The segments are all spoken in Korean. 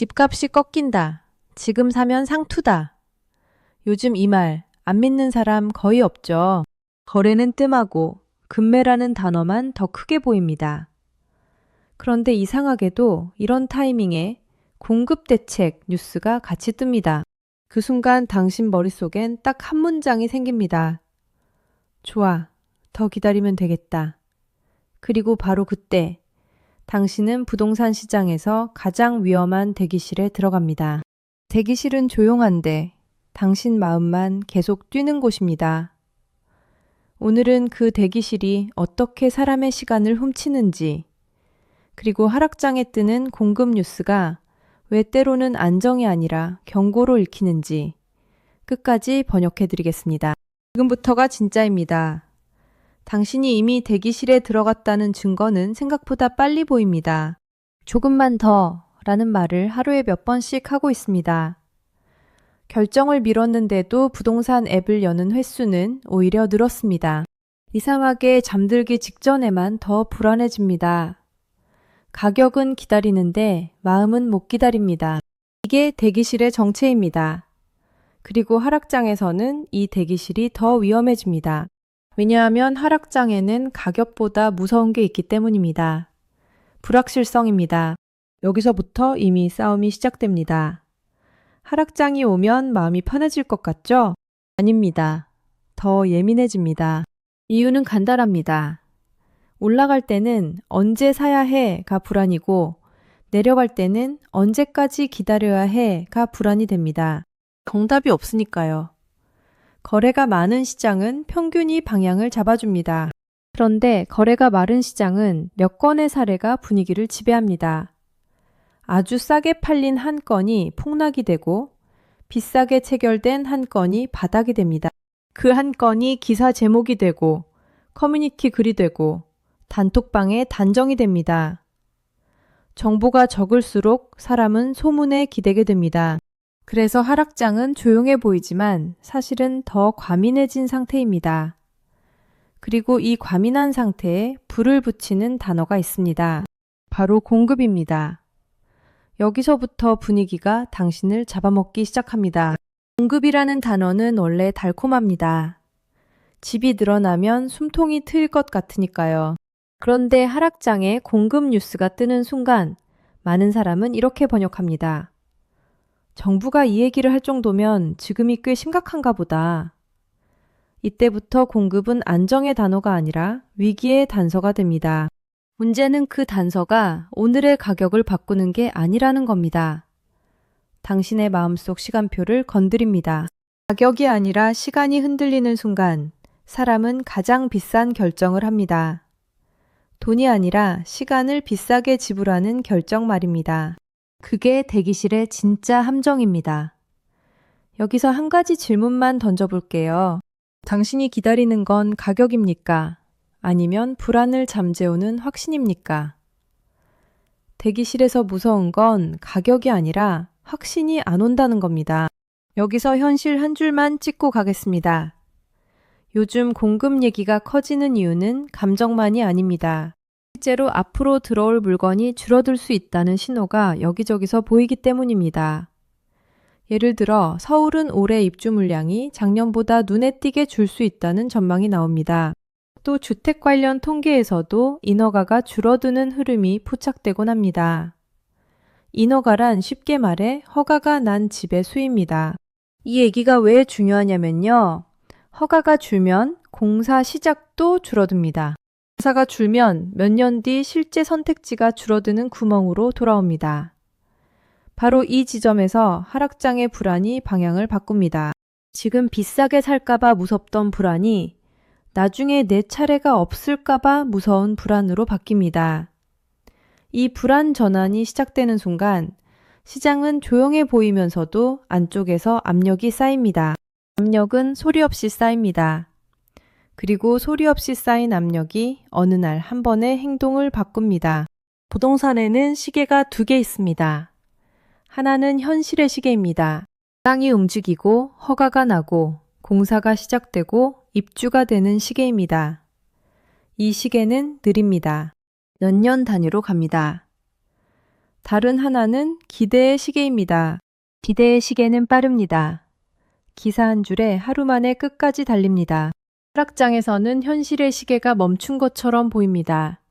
집값이 꺾인다. 지금 사면 상투다. 요즘 이 말 안 믿는 사람 거의 없죠. 거래는 뜸하고 급매라는 단어만 더 크게 보입니다. 그런데 이상하게도 이런 타이밍에 공급 대책 뉴스가 같이 뜹니다. 그 순간 당신 머릿속엔 딱 한 문장이 생깁니다. 좋아, 더 기다리면 되겠다. 그리고 바로 그때 당신은 부동산 시장에서 가장 위험한 대기실에 들어갑니다. 대기실은 조용한데 당신 마음만 계속 뛰는 곳입니다. 오늘은 그 대기실이 어떻게 사람의 시간을 훔치는지, 그리고 하락장에 뜨는 공급 뉴스가 왜 때로는 안정이 아니라 경고로 읽히는지 끝까지 번역해 드리겠습니다. 지금부터가 진짜입니다. 당신이 이미 대기실에 들어갔다는 증거는 생각보다 빨리 보입니다. 조금만 더 라는 말을 하루에 몇 번씩 하고 있습니다. 결정을 미뤘는데도 부동산 앱을 여는 횟수는 오히려 늘었습니다. 이상하게 잠들기 직전에만 더 불안해집니다. 가격은 기다리는데 마음은 못 기다립니다. 이게 대기실의 정체입니다. 그리고 하락장에서는 이 대기실이 더 위험해집니다. 왜냐하면 하락장에는 가격보다 무서운 게 있기 때문입니다. 불확실성입니다. 여기서부터 이미 싸움이 시작됩니다. 하락장이 오면 마음이 편해질 것 같죠? 아닙니다. 더 예민해집니다. 이유는 간단합니다. 올라갈 때는 언제 사야 해가 불안이고 내려갈 때는 언제까지 기다려야 해가 불안이 됩니다. 정답이 없으니까요. 거래가 많은 시장은 평균이 방향을 잡아줍니다. 그런데 거래가 마른 시장은 몇 건의 사례가 분위기를 지배합니다. 아주 싸게 팔린 한 건이 폭락이 되고 비싸게 체결된 한 건이 바닥이 됩니다. 그 한 건이 기사 제목이 되고 커뮤니티 글이 되고 단톡방에 단정이 됩니다. 정보가 적을수록 사람은 소문에 기대게 됩니다. 그래서 하락장은 조용해 보이지만 사실은 더 과민해진 상태입니다. 그리고 이 과민한 상태에 불을 붙이는 단어가 있습니다. 바로 공급입니다. 여기서부터 분위기가 당신을 잡아먹기 시작합니다. 공급이라는 단어는 원래 달콤합니다. 집이 늘어나면 숨통이 트일 것 같으니까요. 그런데 하락장에 공급 뉴스가 뜨는 순간 많은 사람은 이렇게 번역합니다. 정부가 이 얘기를 할 정도면 지금이 꽤 심각한가 보다. 이때부터 공급은 안정의 단어가 아니라 위기의 단서가 됩니다. 문제는 그 단서가 오늘의 가격을 바꾸는 게 아니라는 겁니다. 당신의 마음속 시간표를 건드립니다. 가격이 아니라 시간이 흔들리는 순간 사람은 가장 비싼 결정을 합니다. 돈이 아니라 시간을 비싸게 지불하는 결정 말입니다. 그게 대기실의 진짜 함정입니다. 여기서 한 가지 질문만 던져볼게요. 당신이 기다리는 건 가격입니까? 아니면 불안을 잠재우는 확신입니까? 대기실에서 무서운 건 가격이 아니라 확신이 안 온다는 겁니다. 여기서 현실 한 줄만 찍고 가겠습니다. 요즘 공급 얘기가 커지는 이유는 감정만이 아닙니다. 실제로 앞으로 들어올 물건이 줄어들 수 있다는 신호가 여기저기서 보이기 때문입니다. 예를 들어 서울은 올해 입주 물량이 작년보다 눈에 띄게 줄 수 있다는 전망이 나옵니다. 또 주택 관련 통계에서도 인허가가 줄어드는 흐름이 포착되곤 합니다. 인허가란 쉽게 말해 허가가 난 집의 수입니다. 이 얘기가 왜 중요하냐면요. 허가가 줄면 공사 시작도 줄어듭니다. 공사가 줄면 몇 년 뒤 실제 선택지가 줄어드는 구멍으로 돌아옵니다. 바로 이 지점에서 하락장의 불안이 방향을 바꿉니다. 지금 비싸게 살까봐 무섭던 불안이 나중에 내 차례가 없을까봐 무서운 불안으로 바뀝니다. 이 불안 전환이 시작되는 순간 시장은 조용해 보이면서도 안쪽에서 압력이 쌓입니다. 압력은 소리 없이 쌓입니다. 그리고 소리 없이 쌓인 압력이 어느 날 한 번에 행동을 바꿉니다. 부동산에는 시계가 두 개 있습니다. 하나는 현실의 시계입니다. 땅이 움직이고 허가가 나고 공사가 시작되고 입주가 되는 시계입니다. 이 시계는 느립니다. 몇 년 단위로 갑니다. 다른 하나는 기대의 시계입니다. 기대의 시계는 빠릅니다. 기사 한 줄에 하루 만에 끝까지 달립니다. 하락장에서는 현실의 시계가 멈춘 것처럼 보입니다.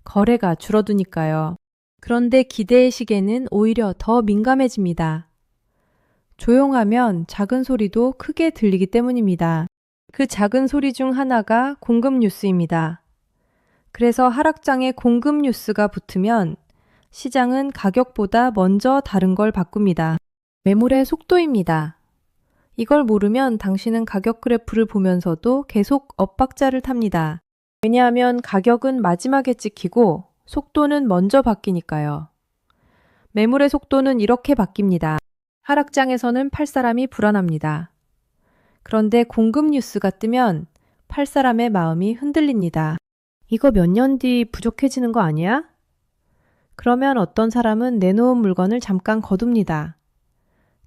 거래가 줄어드니까요. 그런데 기대의 시계는 오히려 더 민감해집니다. 조용하면 작은 소리도 크게 들리기 때문입니다. 그 작은 소리 중 하나가 공급 뉴스입니다. 그래서 하락장에 공급 뉴스가 붙으면 시장은 가격보다 먼저 다른 걸 바꿉니다. 매물의 속도입니다. 이걸 모르면 당신은 가격 그래프를 보면서도 계속 엇박자를 탑니다. 왜냐하면 가격은 마지막에 찍히고 속도는 먼저 바뀌니까요. 매물의 속도는 이렇게 바뀝니다. 하락장에서는 팔 사람이 불안합니다. 그런데 공급 뉴스가 뜨면 팔 사람의 마음이 흔들립니다. 이거 몇 년 뒤 부족해지는 거 아니야? 그러면 어떤 사람은 내놓은 물건을 잠깐 거둡니다.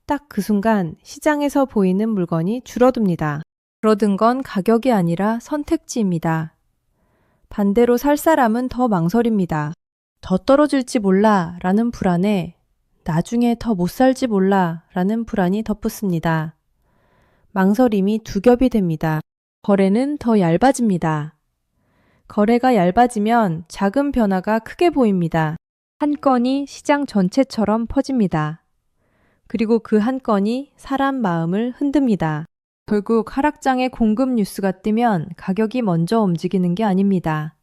딱 그 순간 시장에서 보이는 물건이 줄어듭니다. 줄어든 건 가격이 아니라 선택지입니다. 반대로 살 사람은 더 망설입니다. 더 떨어질지 몰라 라는 불안에 나중에 더 못 살지 몰라 라는 불안이 덧붙습니다. 망설임이 두 겹이 됩니다. 거래는 더 얇아집니다. 거래가 얇아지면 작은 변화가 크게 보입니다. 한 건이 시장 전체처럼 퍼집니다. 그리고 그 한 건이 사람 마음을 흔듭니다. 결국 하락장에 공급 뉴스가 뜨면 가격이 먼저 움직이는 게 아닙니다.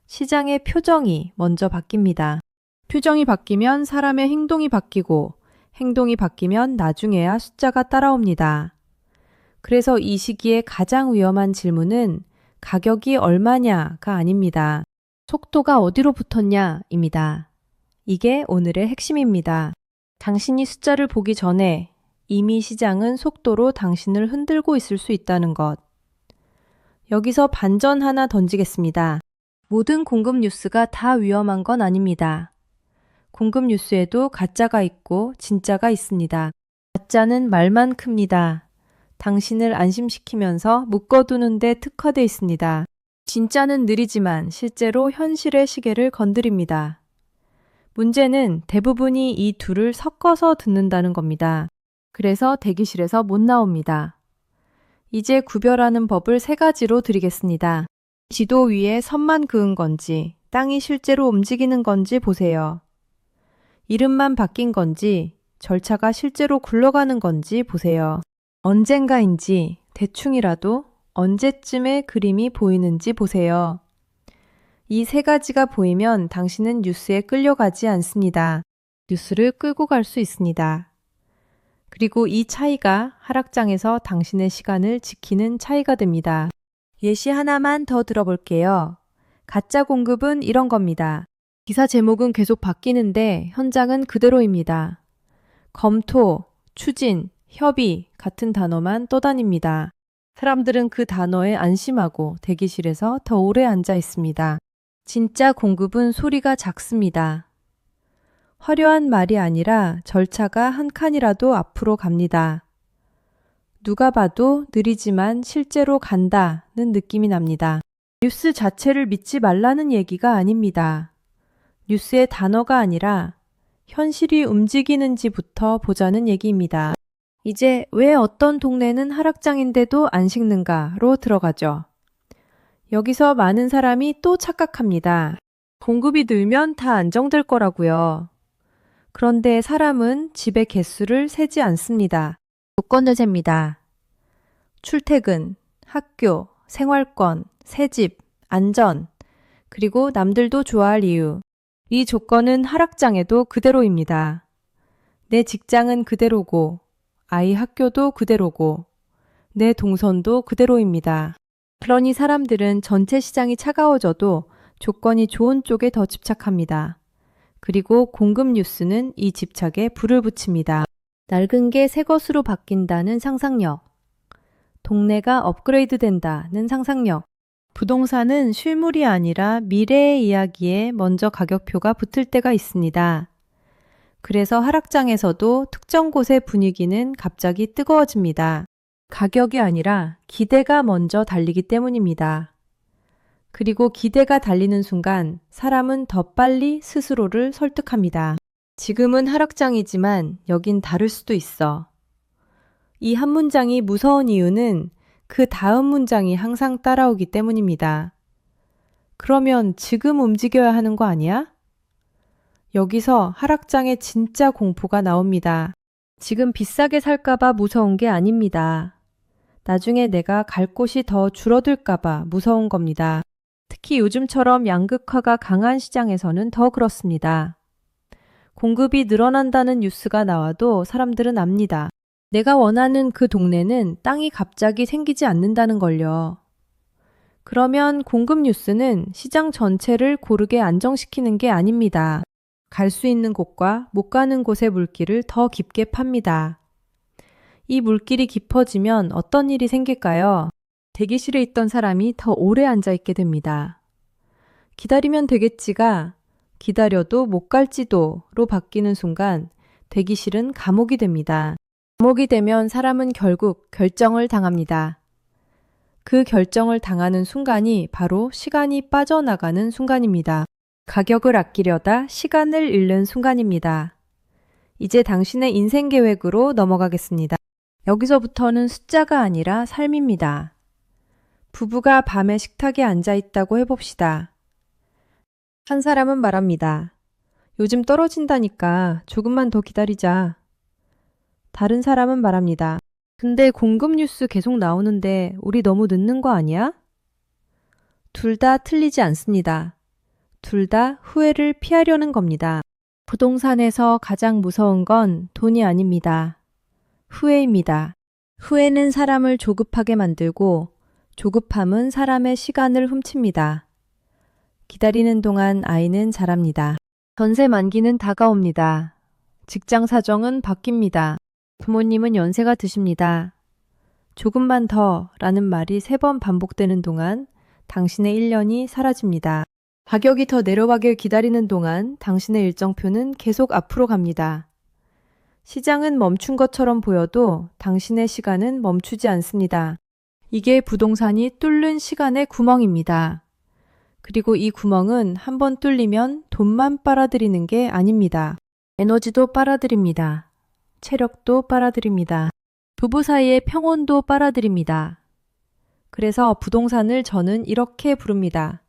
시장의 표정이 먼저 바뀝니다. 표정이 바뀌면 사람의 행동이 바뀌고 행동이 바뀌면 나중에야 숫자가 따라옵니다. 그래서 이 시기에 가장 위험한 질문은 가격이 얼마냐가 아닙니다. 속도가 어디로 붙었냐입니다. 이게 오늘의 핵심입니다. 당신이 숫자를 보기 전에 이미 시장은 속도로 당신을 흔들고 있을 수 있다는 것. 여기서 반전 하나 던지겠습니다. 모든 공급 뉴스가 다 위험한 건 아닙니다. 공급 뉴스에도 가짜가 있고 진짜가 있습니다. 가짜는 말만 큽니다. 당신을 안심시키면서 묶어두는 데 특화돼 있습니다. 진짜는 느리지만 실제로 현실의 시계를 건드립니다. 문제는 대부분이 이 둘을 섞어서 듣는다는 겁니다. 그래서 대기실에서 못 나옵니다. 이제 구별하는 법을 세 가지로 드리겠습니다. 지도 위에 선만 그은 건지, 땅이 실제로 움직이는 건지 보세요. 이름만 바뀐 건지, 절차가 실제로 굴러가는 건지 보세요. 언젠가인지 대충이라도 언제쯤에 그림이 보이는지 보세요. 이 세 가지가 보이면 당신은 뉴스에 끌려가지 않습니다. 뉴스를 끌고 갈 수 있습니다. 그리고 이 차이가 하락장에서 당신의 시간을 지키는 차이가 됩니다. 예시 하나만 더 들어볼게요. 가짜 공급은 이런 겁니다. 기사 제목은 계속 바뀌는데 현장은 그대로입니다. 검토, 추진, 협의 같은 단어만 떠다닙니다. 사람들은 그 단어에 안심하고 대기실에서 더 오래 앉아 있습니다. 진짜 공급은 소리가 작습니다. 화려한 말이 아니라 절차가 한 칸이라도 앞으로 갑니다. 누가 봐도 느리지만 실제로 간다는 느낌이 납니다. 뉴스 자체를 믿지 말라는 얘기가 아닙니다. 뉴스의 단어가 아니라 현실이 움직이는지부터 보자는 얘기입니다. 이제 왜 어떤 동네는 하락장인데도 안 식는가로 들어가죠. 여기서 많은 사람이 또 착각합니다. 공급이 늘면 다 안정될 거라고요. 그런데 사람은 집의 개수를 세지 않습니다. 조건을 셉니다. 출퇴근, 학교, 생활권, 새집, 안전, 그리고 남들도 좋아할 이유. 이 조건은 하락장에도 그대로입니다. 내 직장은 그대로고, 아이 학교도 그대로고, 내 동선도 그대로입니다. 그러니 사람들은 전체 시장이 차가워져도 조건이 좋은 쪽에 더 집착합니다. 그리고 공급 뉴스는 이 집착에 불을 붙입니다. 낡은 게 새 것으로 바뀐다는 상상력. 동네가 업그레이드 된다는 상상력. 부동산은 실물이 아니라 미래의 이야기에 먼저 가격표가 붙을 때가 있습니다. 그래서 하락장에서도 특정 곳의 분위기는 갑자기 뜨거워집니다. 가격이 아니라 기대가 먼저 달리기 때문입니다. 그리고 기대가 달리는 순간 사람은 더 빨리 스스로를 설득합니다. 지금은 하락장이지만 여긴 다를 수도 있어. 이 한 문장이 무서운 이유는 그 다음 문장이 항상 따라오기 때문입니다. 그러면 지금 움직여야 하는 거 아니야? 여기서 하락장의 진짜 공포가 나옵니다. 지금 비싸게 살까봐 무서운 게 아닙니다. 나중에 내가 갈 곳이 더 줄어들까봐 무서운 겁니다. 특히 요즘처럼 양극화가 강한 시장에서는 더 그렇습니다. 공급이 늘어난다는 뉴스가 나와도 사람들은 압니다. 내가 원하는 그 동네는 땅이 갑자기 생기지 않는다는 걸요. 그러면 공급 뉴스는 시장 전체를 고르게 안정시키는 게 아닙니다. 갈 수 있는 곳과 못 가는 곳의 물길을 더 깊게 팝니다. 이 물길이 깊어지면 어떤 일이 생길까요? 대기실에 있던 사람이 더 오래 앉아 있게 됩니다. 기다리면 되겠지가 기다려도 못 갈지도로 바뀌는 순간 대기실은 감옥이 됩니다. 감옥이 되면 사람은 결국 결정을 당합니다. 그 결정을 당하는 순간이 바로 시간이 빠져나가는 순간입니다. 가격을 아끼려다 시간을 잃는 순간입니다. 이제 당신의 인생 계획으로 넘어가겠습니다. 여기서부터는 숫자가 아니라 삶입니다. 부부가 밤에 식탁에 앉아 있다고 해봅시다. 한 사람은 말합니다. 요즘 떨어진다니까 조금만 더 기다리자. 다른 사람은 말합니다. 근데 공급 뉴스 계속 나오는데 우리 너무 늦는 거 아니야? 둘 다 틀리지 않습니다. 둘 다 후회를 피하려는 겁니다. 부동산에서 가장 무서운 건 돈이 아닙니다. 후회입니다. 후회는 사람을 조급하게 만들고 조급함은 사람의 시간을 훔칩니다. 기다리는 동안 아이는 자랍니다. 전세 만기는 다가옵니다. 직장 사정은 바뀝니다. 부모님은 연세가 드십니다. 조금만 더 라는 말이 3번 반복되는 동안 당신의 1년이 사라집니다. 가격이 더 내려가길 기다리는 동안 당신의 일정표는 계속 앞으로 갑니다. 시장은 멈춘 것처럼 보여도 당신의 시간은 멈추지 않습니다. 이게 부동산이 뚫는 시간의 구멍입니다. 그리고 이 구멍은 한번 뚫리면 돈만 빨아들이는 게 아닙니다. 에너지도 빨아들입니다. 체력도 빨아들입니다. 부부 사이의 평온도 빨아들입니다. 그래서 부동산을 저는 이렇게 부릅니다.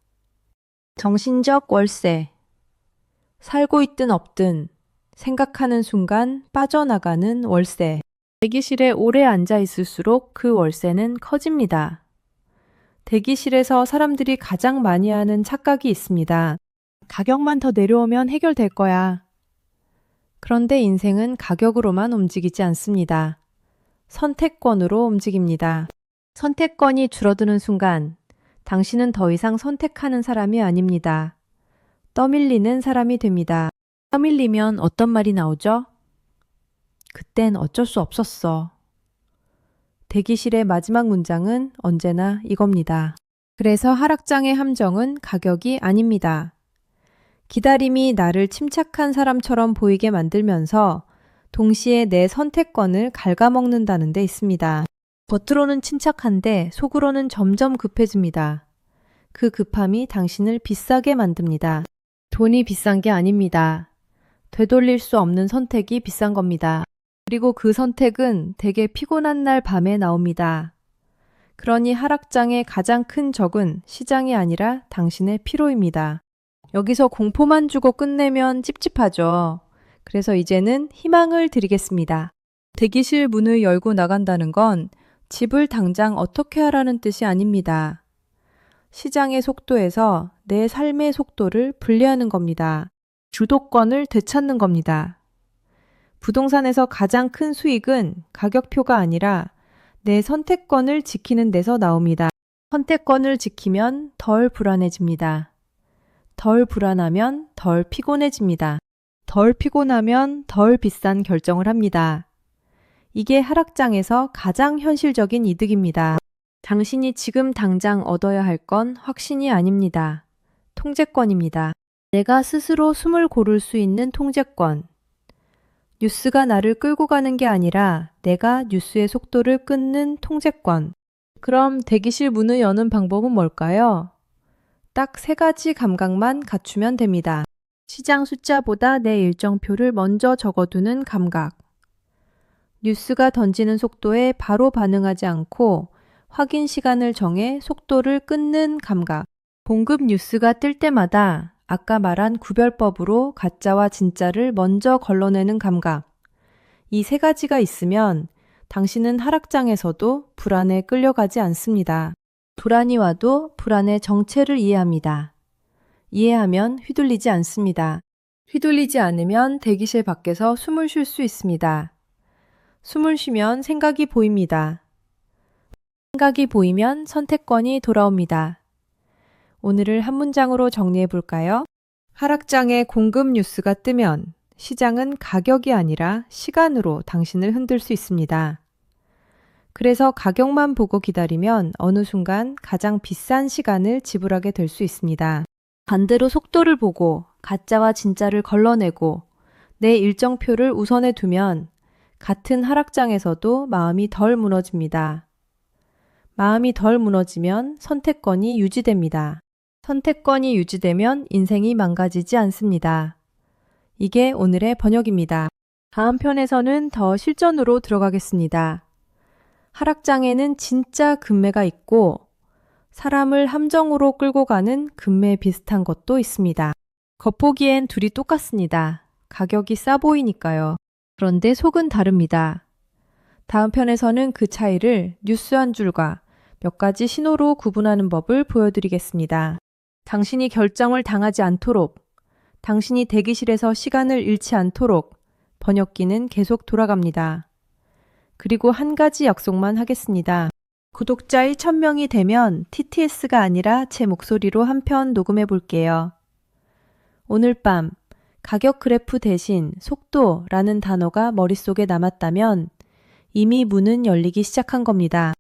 정신적 월세. 살고 있든 없든 생각하는 순간 빠져나가는 월세. 대기실에 오래 앉아 있을수록 그 월세는 커집니다. 대기실에서 사람들이 가장 많이 하는 착각이 있습니다. 가격만 더 내려오면 해결될 거야. 그런데 인생은 가격으로만 움직이지 않습니다. 선택권으로 움직입니다. 선택권이 줄어드는 순간 당신은 더 이상 선택하는 사람이 아닙니다. 떠밀리는 사람이 됩니다. 떠밀리면 어떤 말이 나오죠? 그땐 어쩔 수 없었어. 대기실의 마지막 문장은 언제나 이겁니다. 그래서 하락장의 함정은 가격이 아닙니다. 기다림이 나를 침착한 사람처럼 보이게 만들면서 동시에 내 선택권을 갉아먹는다는 데 있습니다. 겉으로는 침착한데 속으로는 점점 급해집니다. 그 급함이 당신을 비싸게 만듭니다. 돈이 비싼 게 아닙니다. 되돌릴 수 없는 선택이 비싼 겁니다. 그리고 그 선택은 되게 피곤한 날 밤에 나옵니다. 그러니 하락장의 가장 큰 적은 시장이 아니라 당신의 피로입니다. 여기서 공포만 주고 끝내면 찝찝하죠. 그래서 이제는 희망을 드리겠습니다. 대기실 문을 열고 나간다는 건 집을 당장 어떻게 하라는 뜻이 아닙니다. 시장의 속도에서 내 삶의 속도를 분리하는 겁니다. 주도권을 되찾는 겁니다. 부동산에서 가장 큰 수익은 가격표가 아니라 내 선택권을 지키는 데서 나옵니다. 선택권을 지키면 덜 불안해집니다. 덜 불안하면 덜 피곤해집니다. 덜 피곤하면 덜 비싼 결정을 합니다. 이게 하락장에서 가장 현실적인 이득입니다. 당신이 지금 당장 얻어야 할 건 확신이 아닙니다. 통제권입니다. 내가 스스로 숨을 고를 수 있는 통제권. 뉴스가 나를 끌고 가는 게 아니라 내가 뉴스의 속도를 끊는 통제권. 그럼 대기실 문을 여는 방법은 뭘까요? 딱 3가지 감각만 갖추면 됩니다. 시장 숫자보다 내 일정표를 먼저 적어두는 감각. 뉴스가 던지는 속도에 바로 반응하지 않고 확인 시간을 정해 속도를 끊는 감각. 공급 뉴스가 뜰 때마다 아까 말한 구별법으로 가짜와 진짜를 먼저 걸러내는 감각. 이 세 가지가 있으면 당신은 하락장에서도 불안에 끌려가지 않습니다. 불안이 와도 불안의 정체를 이해합니다. 이해하면 휘둘리지 않습니다. 휘둘리지 않으면 대기실 밖에서 숨을 쉴 수 있습니다. 숨을 쉬면 생각이 보입니다. 생각이 보이면 선택권이 돌아옵니다. 오늘을 한 문장으로 정리해 볼까요? 하락장에 공급 뉴스가 뜨면 시장은 가격이 아니라 시간으로 당신을 흔들 수 있습니다. 그래서 가격만 보고 기다리면 어느 순간 가장 비싼 시간을 지불하게 될 수 있습니다. 반대로 속도를 보고 가짜와 진짜를 걸러내고 내 일정표를 우선에 두면 같은 하락장에서도 마음이 덜 무너집니다. 마음이 덜 무너지면 선택권이 유지됩니다. 선택권이 유지되면 인생이 망가지지 않습니다. 이게 오늘의 번역입니다. 다음 편에서는 더 실전으로 들어가겠습니다. 하락장에는 진짜 금매가 있고 사람을 함정으로 끌고 가는 금매 비슷한 것도 있습니다. 겉보기엔 둘이 똑같습니다. 가격이 싸 보이니까요. 그런데 속은 다릅니다. 다음 편에서는 그 차이를 뉴스 한 줄과 몇 가지 신호로 구분하는 법을 보여드리겠습니다. 당신이 결정을 당하지 않도록, 당신이 대기실에서 시간을 잃지 않도록 번역기는 계속 돌아갑니다. 그리고 한 가지 약속만 하겠습니다. 구독자의 1000명이 되면 TTS가 아니라 제 목소리로 한 편 녹음해 볼게요. 오늘 밤 가격 그래프 대신 속도라는 단어가 머릿속에 남았다면 이미 문은 열리기 시작한 겁니다.